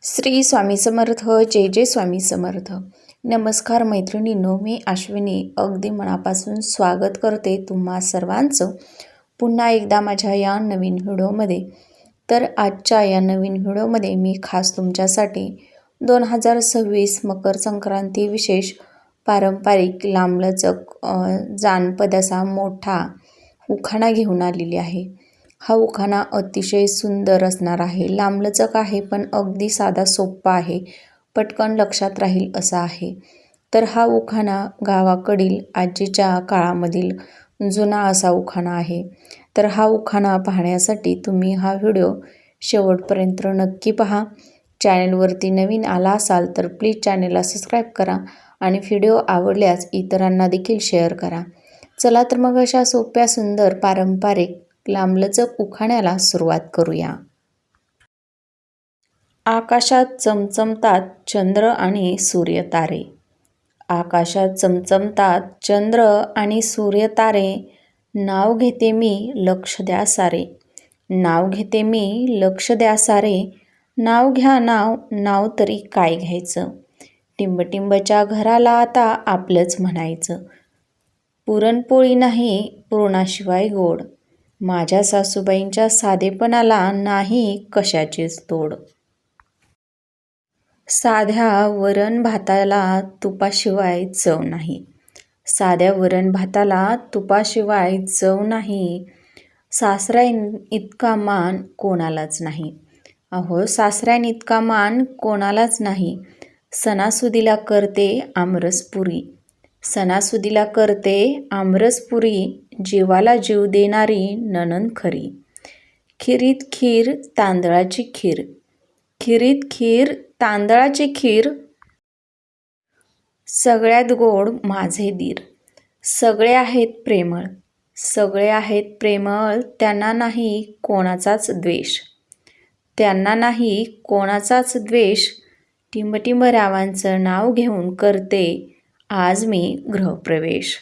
श्री स्वामी समर्थ. जय जय स्वामी समर्थ. नमस्कार मैत्रिणींनो, मी अश्विनी अगदी मनापासून स्वागत करते तुम्हा सर्वांचं पुन्हा एकदा माझ्या या नवीन व्हिडिओमध्ये. तर आजच्या या नवीन व्हिडिओमध्ये मी खास तुमच्यासाठी 2026 मकर संक्रांती विशेष पारंपरिक लांबलचक जानपद असा मोठा उखाणा घेऊन आलेली आहे. हा उखाणा अतिशय सुंदर असणार आहे, लांबलचक आहे, पण अगदी साधा सोप्पा आहे, पटकन लक्षात राहील असा आहे. तर हा उखाणा गावाकडील आजीच्या काळामधील जुना असा उखाणा आहे. तर हा उखाणा पाहण्यासाठी तुम्ही हा व्हिडिओ शेवटपर्यंत नक्की पहा. चॅनलवरती नवीन आला असाल तर प्लीज चॅनलला सबस्क्राईब करा आणि व्हिडिओ आवडल्यास इतरांना देखील शेअर करा. चला तर मग अशा सोप्या सुंदर पारंपरिक लांबलचक उखाण्याला सुरुवात करूया. आकाशात चमचमतात चंद्र आणि सूर्यतारे. आकाशात चमचमतात चंद्र आणि सूर्यतारे. नाव घेते मी लक्ष द्या सारे. नाव घेते मी लक्ष द्या सारे. नाव घ्या नाव, नाव तरी काय घ्यायचं. टिंबटिंबच्या घराला आता आपलंच म्हणायचं. पुरणपोळी नाही पुरणाशिवाय गोड. माझ्या सासूबाईंच्या साधेपणाला नाही कशाचीच तोड. साध्या वरण भाताला तुपाशिवाय चव नाही. साध्या वरण भाताला तुपाशिवाय चव नाही. सासऱ्यां इतका मान कोणालाच नाही. अहो सासऱ्यां इतका मान कोणालाच नाही. सणासुदीला करते आमरसपुरी. सणासुदीला करते आमरसपुरी. जीवाला जीव देणारी नणंद खरी. खिरीत खीर तांदळाची खीर. खिरीत खीर तांदळाची खीर. सगळ्यात गोड माझे दीर. सगळे आहेत प्रेमळ. सगळे आहेत प्रेमळ. त्यांना नाही कोणाचाच द्वेष. त्यांना नाही कोणाचाच द्वेष. टिंबटिंब रावांचं नाव घेऊन करते आज मी गृहप्रवेश.